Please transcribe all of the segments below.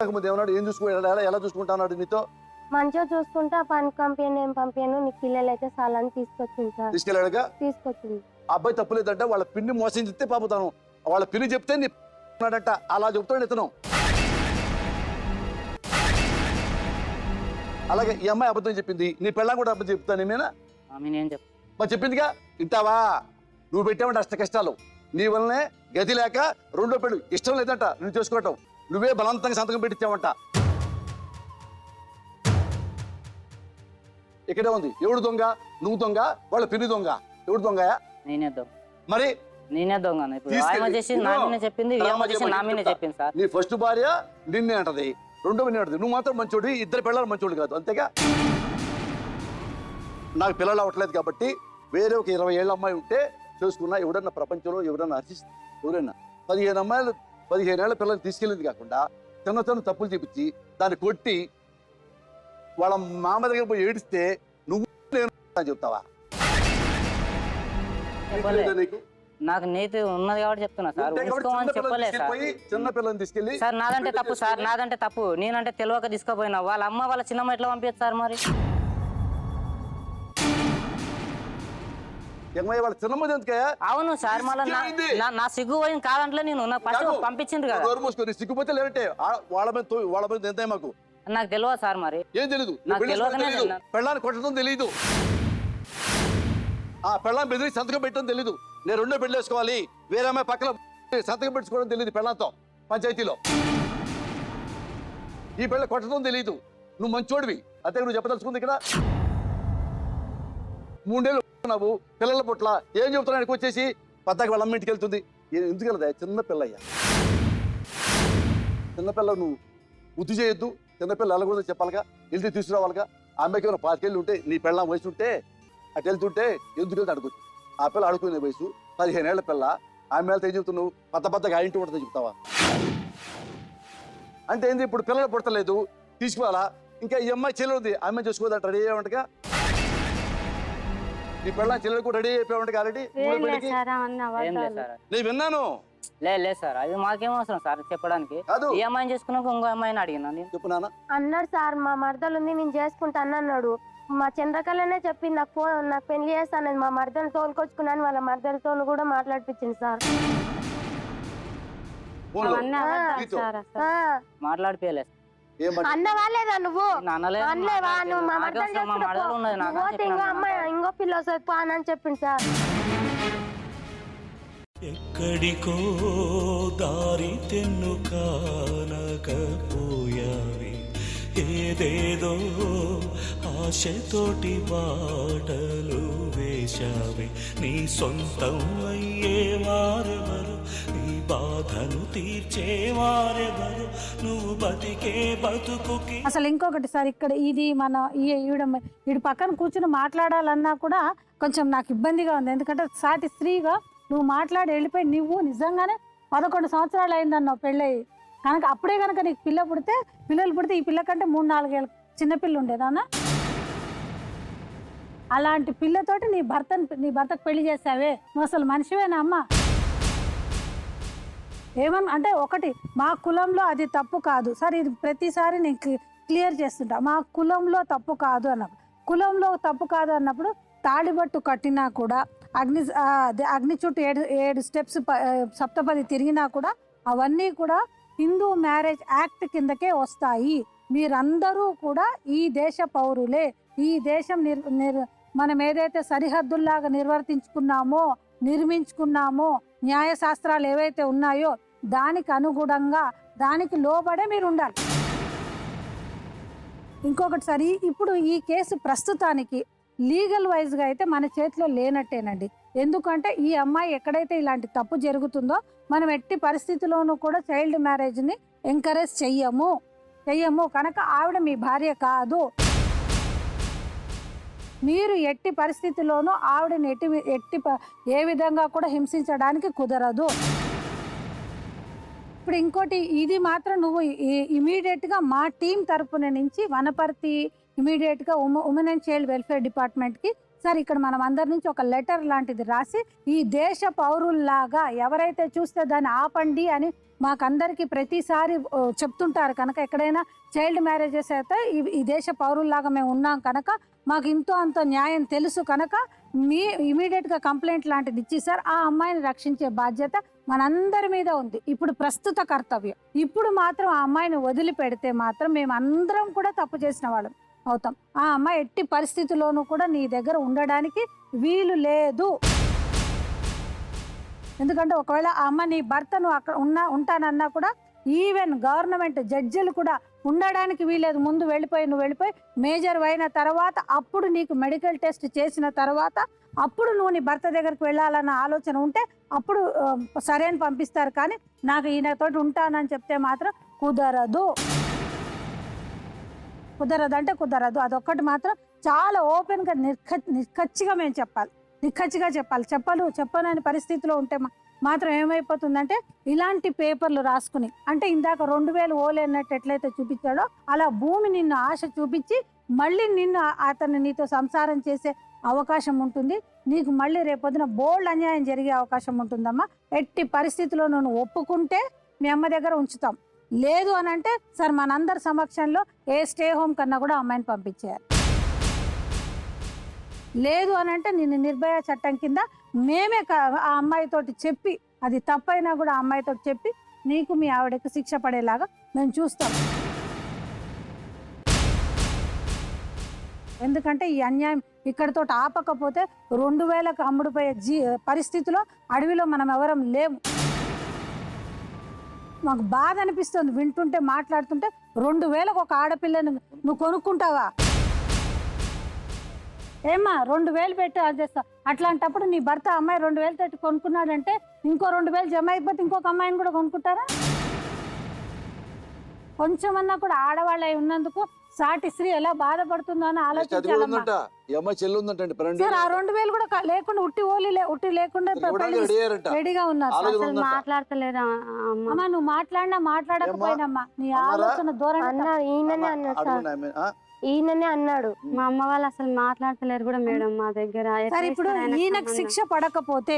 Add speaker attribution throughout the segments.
Speaker 1: ముందు ఏమన్నాడు? ఏం చూసుకుంటా ఎలా చూసుకుంటా అన్నాడు నీతో?
Speaker 2: మంచిగా చూసుకుంటా పని పంపాను ఏం పంపాను నీకు పిల్లలు అయితే చాలని తీసుకొచ్చింది సార్.
Speaker 1: తీసుకెళ్ళాడుగా.
Speaker 2: తీసుకొచ్చింది.
Speaker 1: అబ్బాయి తప్పులేదంట, వాళ్ళ పిన్ని మోసం చెప్తే పాపుతాను, వాళ్ళ పిన్ని చెప్తే నీ అన్నాడంట. అలా చెప్తాడు ఇతను. అలాగే ఈ అమ్మాయి అబద్ధం చెప్పింది, నీ పెళ్ళం కూడా అబద్ధం చెప్తాను ఏమైనా మరి చెప్పిందిగా. వింటావా? నువ్వు పెట్టావంట అష్ట కష్టాలు, నీ వల్లనే గతి లేక రెండో పెళ్ళి ఇష్టం లేదంట నువ్వు చేసుకోవటం, నువ్వే బలవంతంగా సంతకం పెట్టించావంట. ఇక్కడే ఉంది. ఎవడు దొంగ? నువ్వు దొంగ, వాళ్ళ పిన్ని దొంగ. ఎవడు దొంగయా?
Speaker 3: నేనే దొంగ.
Speaker 1: మరి
Speaker 3: నేనే దొంగ.
Speaker 1: నీ ఫస్ట్ భార్య నిన్నే అంటది, రెండో నిన్నే అంటది. నువ్వు మాత్రం మంచోడు, ఇద్దరు పిల్లలు మంచోడు కాదు, అంతేగా. నాకు పిల్లలు అవ్వట్లేదు కాబట్టి వేరే ఒక 20 ఏళ్ళ అమ్మాయి ఉంటే చేసుకున్నా ఎవడన్నా ప్రపంచంలో ఎవరన్నా హర్షిస్తుంది? ఎవరైనా 15 అమ్మాయిలు 15 ఏళ్ల పిల్లలు తీసుకెళ్ళింది కాకుండా చిన్న చిన్న తప్పులు చూపించి దాన్ని కొట్టి వాళ్ళ మామ దగ్గర పోయి ఏడిస్తే నువ్వు నేను చెప్తావా?
Speaker 3: నాకు నీతి ఉన్నది కాబట్టి చెప్తున్నా సార్. చెప్పలేదు సార్.
Speaker 1: చిన్న పిల్లల్ని తీసుకెళ్ళి
Speaker 3: సార్ నాదంటే తప్పు సార్, నాదంటే తప్పు. నేనంటే తెలియక తీసుకుపోయినా వాళ్ళ అమ్మ వాళ్ళ చిన్నమ్మ ఎట్లా పంపించారు సార్? మరి
Speaker 1: అవును
Speaker 3: సార్, మళ్ళీ నా సిగ్గు పోయింది కాదంటే నేను ఫస్ట్ పంపించింది కదా.
Speaker 1: సిగ్గుపోతే లేదంటే వాళ్ళ మీద ఎంత మాకు
Speaker 3: నాకు తెలియదు సార్. మరి
Speaker 1: ఏం తెలీదు? పెళ్ళాన్ని కొట్టడం తెలీదు, ఆ పెళ్ళాన్ని బెదిరి సంతకం పెట్టడం తెలీదు. నేను రెండో పెళ్లి వేసుకోవాలి, వేరే అమ్మాయి పక్కన సంతకం పెట్టుకోవడం తెలియదు పెళ్ళంతో పంచాయతీలో. ఈ పెళ్ళ కొట్టడం తెలీదు. నువ్వు మంచోడివి, అంతే నువ్వు చెప్పదలుచుకుంది ఇక్కడ. 3 ఏళ్ళు నువ్వు పిల్లల పుట్ల ఏం చెబుతున్నానికి వచ్చేసి పద్దాకి వాళ్ళ అమ్మ ఇంటికి వెళ్తుంది. ఎందుకు వెళ్దా? చిన్న పిల్లయ్యా, చిన్నపిల్ల. నువ్వు బుద్ధి చేయొద్దు. చిన్నపిల్ల వెళ్ళకూడదు చెప్పాలిగా, వెళ్తే తీసుకురావాలిగా. అమ్మాయికి ఏమైనా 5 ఏళ్ళు ఉంటే, నీ పిల్ల వయసు ఉంటే అటు వెళ్తుంటే ఎందుకు వెళ్తే అడుగుతుంది. ఆ పిల్ల అడుగుకునే వయసు 15 ఏళ్ల పిల్ల. ఆమె వెళ్తే ఏం చెబుతున్నావు? పద్దగా ఆ ఇంటి ఉంటుంది చెప్తావా? అంటే ఏంది? ఇప్పుడు పిల్లలు పుట్టలేదు, తీసుకోవాలా? ఇంకా ఈ అమ్మాయి చెల్లెలు ఉంది, అమ్మాయి చేసుకోదట రెడీ అయ్యేవంటగా. నీ పిల్ల చెల్లెలు కూడా రెడీ అయిపోయావంటగా ఆల్రెడీ. నేను విన్నాను.
Speaker 3: లేదు సార్, అది మాకేం అవసరం సార్ చెప్పడానికి. ఈ అమ్మాయిని చేసుకున్నాక ఇంకో అమ్మాయిని అడిగినా నేను.
Speaker 1: చెప్పునా
Speaker 2: అన్నాడు సార్. మా మరదలు ఉంది నేను చేసుకుంటాను అన్నాడు. మా చంద్రకళనే చెప్పి నాకు పెళ్లి చేస్తాను, మా మరదలు తోలుకొచ్చుకున్నాను. వాళ్ళ మరదలతో కూడా మాట్లాడిపించింది సార్.
Speaker 3: మాట్లాడిపోయలేదు.
Speaker 2: అన్నవా లేదా నువ్వు? అనలేవా? నువ్వు మా మరదలు ఇంకో పిల్ల వస్తుంది పానని చెప్పింది సార్.
Speaker 4: ఎక్కడికో దారి తెన్ను కానకపోయావి, ఏదేదో ఆశతోటి బాటలు వేశావి. నీ సొంతం అయ్యేవారెవరు, నీ బాధను తీర్చేవారెవరు, నువ్వు బతికే బతుకుకి.
Speaker 5: అసలు ఇంకొకటి సార్, ఇక్కడ ఇది మన ఈడు పక్కన కూర్చుని మాట్లాడాలన్నా కూడా కొంచెం నాకు ఇబ్బందిగా ఉంది. ఎందుకంటే సాటి స్త్రీగా నువ్వు మాట్లాడి వెళ్ళిపోయి, నువ్వు నిజంగానే 11 సంవత్సరాలు అయిందన్నావు పెళ్ళయి కనుక. అప్పుడే కనుక నీకు పిల్లలు పుడితే ఈ పిల్ల కంటే 3-4 ఏళ్ళ చిన్నపిల్ల ఉండేదానా? అలాంటి పిల్లతోటి నీ భర్తకు పెళ్లి చేసావే, నువ్వు అసలు మనిషివేనా అమ్మా? ఏమన్నా అంటే ఒకటి, మా కులంలో అది తప్పు కాదు సార్. ఇది ప్రతిసారి నేను క్లియర్ చేస్తుంటా. మా కులంలో తప్పు కాదు అన్నప్పుడు, కులంలో తప్పు కాదు అన్నప్పుడు తాళిబట్టు కట్టినా కూడా అగ్ని చుట్టూ 7 స్టెప్స్ సప్తపది తిరిగినా కూడా అవన్నీ కూడా హిందూ మ్యారేజ్ యాక్ట్ కిందకే వస్తాయి. మీరందరూ కూడా ఈ దేశ పౌరులే. ఈ దేశం మనం ఏదైతే సరిహద్దుల్లాగా నిర్మించుకున్నామో న్యాయశాస్త్రాలు ఏవైతే ఉన్నాయో దానికి అనుగుణంగా దానికి లోబడే మీరు ఉండాలి. ఇంకొకటి సరి, ఇప్పుడు ఈ కేసు ప్రస్తుతానికి లీగల్ వైజ్గా అయితే మన చేతిలో లేనట్టేనండి. ఎందుకంటే ఈ అమ్మాయి ఎక్కడైతే ఇలాంటి తప్పు జరుగుతుందో మనం ఎట్టి పరిస్థితిలోనూ కూడా చైల్డ్ మ్యారేజ్ని ఎంకరేజ్ చెయ్యము కనుక ఆవిడ మీ భార్య కాదు. మీరు ఎట్టి పరిస్థితిలోనూ ఆవిడని ఏ విధంగా కూడా హింసించడానికి కుదరదు. ఇప్పుడు ఇంకోటి, ఇది మాత్రం నువ్వు ఇమీడియట్గా మా టీం తరపున నుంచి వనపర్తి ఇమీడియట్గా ఉమెన్ అండ్ చైల్డ్ వెల్ఫేర్ డిపార్ట్మెంట్కి సార్ ఇక్కడ మనం అందరి నుంచి ఒక లెటర్ లాంటిది రాసి ఈ దేశ పౌరుల్లాగా ఎవరైతే చూస్తే దాన్ని ఆపండి అని మాకందరికి ప్రతిసారి చెప్తుంటారు కనుక ఎక్కడైనా చైల్డ్ మ్యారేజెస్ అయితే ఈ దేశ పౌరుల్లాగా మేము ఉన్నాం కనుక మాకు ఇంతో అంత న్యాయం తెలుసు కనుక మీ ఇమీడియట్గా కంప్లైంట్ లాంటిది ఇచ్చి సార్ ఆ అమ్మాయిని రక్షించే బాధ్యత మనందరి మీద ఉంది. ఇప్పుడు ప్రస్తుత కర్తవ్యం. ఇప్పుడు మాత్రం ఆ అమ్మాయిని వదిలిపెడితే మాత్రం మేము అందరం కూడా తప్పు చేసిన వాళ్ళం అవుతాం. ఆ అమ్మాయి ఎట్టి పరిస్థితుల్లోనూ కూడా నీ దగ్గర ఉండడానికి వీలు లేదు. ఎందుకంటే ఒకవేళ ఆ అమ్మ నీ భర్త నువ్వు అక్కడ ఉంటానన్నా కూడా ఈవెన్ గవర్నమెంట్ జడ్జిలు కూడా ఉండడానికి వీలేదు. ముందు నువ్వు వెళ్ళిపోయి మేజర్ అయిన తర్వాత అప్పుడు నీకు మెడికల్ టెస్ట్ చేసిన తర్వాత అప్పుడు నువ్వు నీ భర్త దగ్గరికి వెళ్ళాలన్న ఆలోచన ఉంటే అప్పుడు సరే అని పంపిస్తారు. కానీ నాకు ఈయనతోటి ఉంటానని చెప్తే మాత్రం కుదరదు. అంటే కుదరదు. అదొక్కటి మాత్రం చాలా ఓపెన్గా నిక్కచ్చిగా మేము చెప్పాలి. నిక్కచ్చిగా చెప్పాలి. చెప్పనని పరిస్థితిలో ఉంటే మాత్రం ఏమైపోతుందంటే ఇలాంటి పేపర్లు రాసుకుని అంటే ఇందాక 2000 ఓలే అన్నట్టు ఎట్లయితే చూపించాడో అలా భూమి నిన్ను ఆశ చూపించి మళ్ళీ నిన్ను అతన్ని నీతో సంసారం చేసే అవకాశం ఉంటుంది. నీకు మళ్ళీ రేపొద్దున బోల్డ్ అన్యాయం జరిగే అవకాశం ఉంటుందమ్మా. ఎట్టి పరిస్థితిలో నువ్వు ఒప్పుకుంటే మీ అమ్మ దగ్గర ఉంచుతాం. లేదు అని అంటే సార్ మనందరి సమక్షంలో ఏ స్టే హోమ్ కన్నా కూడా అమ్మాయిని పంపించేయాలి. లేదు అని అంటే నిన్ను నిర్భయ చట్టం కింద మేమే ఆ అమ్మాయితోటి చెప్పి అది తప్పైనా కూడా ఆ అమ్మాయితో చెప్పి నీకు మీ ఆవిడకి శిక్ష పడేలాగా మేము చూస్తాం. ఎందుకంటే ఈ అన్యాయం ఇక్కడితో ఆపకపోతే 2000కు అమ్ముడుపోయే పరిస్థితిలో అడవిలో మనం ఎవరం లేము. మాకు బాధ అనిపిస్తుంది వింటుంటే మాట్లాడుతుంటే. 2000కు ఒక ఆడపిల్లని నువ్వు కొనుక్కుంటావా? ఏమ్మా 2000 పెట్టి అది చేస్తా. అట్లాంటప్పుడు నీ భర్త అమ్మాయి 2000 తోటి కొనుక్కున్నాడంటే ఇంకో 2000 జమ అయిపోతే ఇంకొక అమ్మాయిని కూడా కొనుక్కుంటారా? కొంచెమన్నా కూడా ఆడవాళ్ళ ఉన్నందుకు సాటి స్త్రీ ఎలా బాధపడుతుందో అని ఆలోచించాలమ్మా. సార్ ఆ 2000 కూడా లేకుండా ఉట్టి లేకుండా రెడీగా ఉన్నారు.
Speaker 2: మాట్లాడతలేరా
Speaker 5: అమ్మా? నువ్వు మాట్లాడకపోయినమ్మా నీ ఆలోచన ధోరణి
Speaker 2: అన్నాడు. ఈయననే అన్నాడు సార్, ఈయననే అన్నాడు.
Speaker 6: మా అమ్మ వాళ్ళు అసలు మాట్లాడతలేరు కూడా మేడం మా దగ్గర.
Speaker 5: సరే ఇప్పుడు ఈయనకు శిక్ష పడకపోతే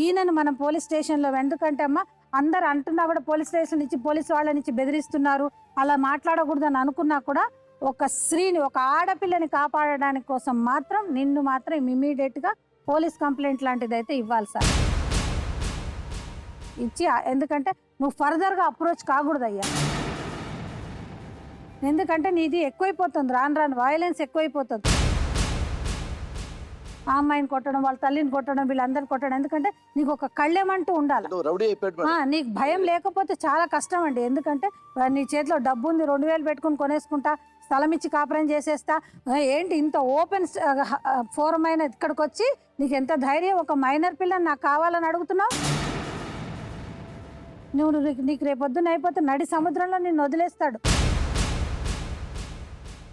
Speaker 5: ఈయనను మనం పోలీస్ స్టేషన్ లో, ఎందుకంటే అమ్మా అందరు అంటున్నా కూడా పోలీస్ స్టేషన్ నుంచి పోలీస్ వాళ్ళ నుంచి బెదిరిస్తున్నారు అలా మాట్లాడకూడదని అనుకున్నా కూడా ఒక స్త్రీని ఒక ఆడపిల్లని కాపాడడానికి కోసం మాత్రం నిన్ను మాత్రం ఇమీడియట్ గా పోలీస్ కంప్లైంట్ లాంటిది అయితే ఇవ్వాలి సార్. ఇచ్చి ఎందుకంటే నువ్వు ఫర్దర్ గా అప్రోచ్ కాకూడదు అయ్యా. ఎందుకంటే నీది ఎక్కువైపోతుంది, రాను వైలెన్స్ ఎక్కువైపోతుంది. ఆ అమ్మాయిని కొట్టడం, వాళ్ళ తల్లిని కొట్టడం, వీళ్ళందరిని కొట్టడం. ఎందుకంటే నీకు ఒక కళ్ళెమంటూ ఉండాలి. నీకు భయం లేకపోతే చాలా కష్టం అండి. ఎందుకంటే నీ చేతిలో డబ్బు ఉంది, 2000 పెట్టుకుని కొనేసుకుంటా, స్థలం ఇచ్చి కాపురం చేసేస్తా. ఏంటి ఇంత ఓపెన్ ఫోరం అయిన ఇక్కడికి వచ్చి నీకు ఎంత ధైర్యం? ఒక మైనర్ పిల్లని నాకు కావాలని అడుగుతున్నావు. నీకు రేపొద్దున అయిపోతే నడి సముద్రంలో నిన్ను వదిలేస్తాడు.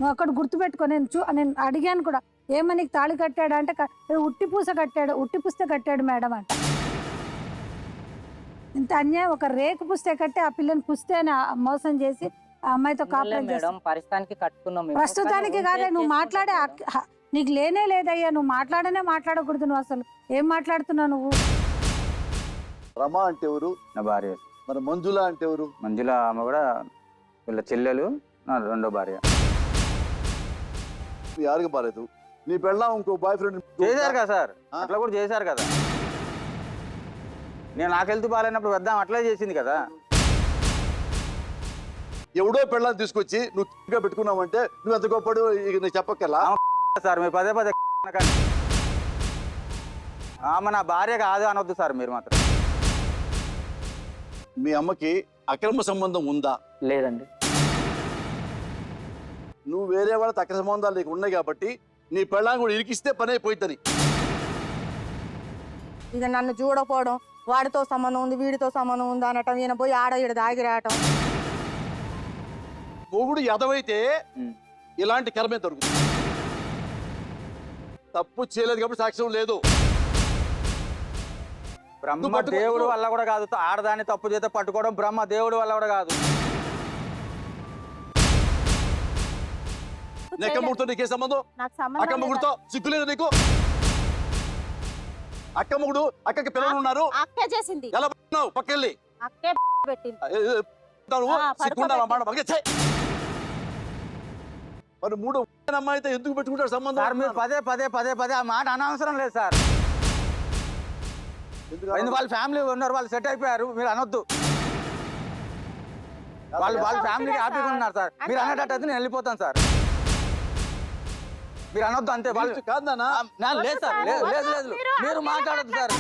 Speaker 5: నువ్వు అక్కడ గుర్తుపెట్టుకో. నేను అడిగాను కూడా, ఏమో నీకు తాళి కట్టాడు అంటే ఉట్టి పుస్తే కట్టాడు మేడం అంట. ఇంత అన్యాయం. ఒక రేకు పుస్తే కట్టి ఆ పిల్లని పుస్తేనే మోసం చేసి ఆ అమ్మాయితో కాపురం చేస్తాం. ప్రస్తుతానికి కాదే నువ్వు మాట్లాడే నీకు లేనే లేదయ్యా. నువ్వు మాట్లాడకూడదు. నువ్వు అసలు ఏం మాట్లాడుతున్నావు నువ్వు?
Speaker 1: రమా అంటే ఎవరు?
Speaker 7: నా భార్య.
Speaker 1: మరి మంజుల అంటే ఎవరు?
Speaker 7: మంజుల ఆమె కూడా వీళ్ళ చెల్లెలు, నా రెండో భార్య.
Speaker 1: యారికి బాలేదు. నీ పెళ్ళాం ఇంకో బాయ్ ఫ్రెండ్
Speaker 7: చేశారు కదా సార్, అట్లా కూడా చేశారు కదా. నేను నాకు హెల్త్ బాగాలేనప్పుడు వద్దాం అట్లే చేసింది కదా.
Speaker 1: ఎవడో పెళ్ళాన్ని తీసుకొచ్చి నువ్వు పెట్టుకున్నావంటే నువ్వు ఎంత గొప్పడు నీకు చెప్పక్కర్లా
Speaker 7: సార్. మీరు పదే ఆమె నా భార్య కాదు అనొద్దు సార్ మీరు మాత్రం.
Speaker 1: మీ అమ్మకి అక్రమ సంబంధం ఉందా?
Speaker 3: లేదండి.
Speaker 1: నువ్వు వేరే వాళ్ళతో అక్రమ సంబంధాలు నీకు ఉన్నాయి కాబట్టి నీ పెళ్ళాన్ని కూడా ఇరికిస్తే పని అయిపోయిందని.
Speaker 8: ఇక నన్ను చూడకపోవడం, వాడితో సంబంధం ఉంది వీడితో సంబంధం ఉంది అనటం, ఈయన పోయి ఆడ ఈడ దాగి రావటం.
Speaker 1: మొగుడు ఎదవైతే ఇలాంటి కర్మే దొరుకుతుంది. తప్పు చేయలేదు కాబట్టి సాక్ష్యం లేదు.
Speaker 7: బ్రహ్మ దేవుడు వల్ల కూడా కాదు. ఆడదాన్ని తప్పు చేస్తే పట్టుకోవడం బ్రహ్మ దేవుడు వల్ల కూడా కాదు.
Speaker 1: నెక్కముడితో నీకే సంబంధం? అక్క ముగ్గురుతో సిగ్గులేదు నీకు? అక్క ముగ్గుడు అక్కకి పిల్లలు ఉన్నారు.
Speaker 8: అక్కే చేసింది.
Speaker 1: ఎలా పట్టుకున్నావు? పక్కెళ్ళి
Speaker 8: అక్కే పెట్టింది
Speaker 1: నువ్వు సిగ్గుండాలా
Speaker 8: పడుకోబెట్టి.
Speaker 1: మాట పక్కకి ఛే! మరి మూడో అమ్మాయితో ఎందుకు పెట్టుకుంటారు సంబంధం
Speaker 7: సార్ మీరు పదే పదే పదే పదే ఆ మాట అనవసరం లేదు సార్.
Speaker 1: ఎందుకు
Speaker 7: ఎందుకు వాళ్ళ ఫ్యామిలీ ఉన్నారు, వాళ్ళు సెట్ అయిపోయారు, మీరు అనొద్దు. వాళ్ళ ఫ్యామిలీకి హ్యాపీగా ఉన్నారు సార్. మీరు అనేటట్టు నేను వెళ్ళిపోతాను సార్. మీరు అనొద్దు అంతే. వాళ్ళు
Speaker 1: కాదు నాన్న.
Speaker 7: లేదు సార్, లేదు లేదు లేదు మీరు మాట్లాడొద్దు సార్.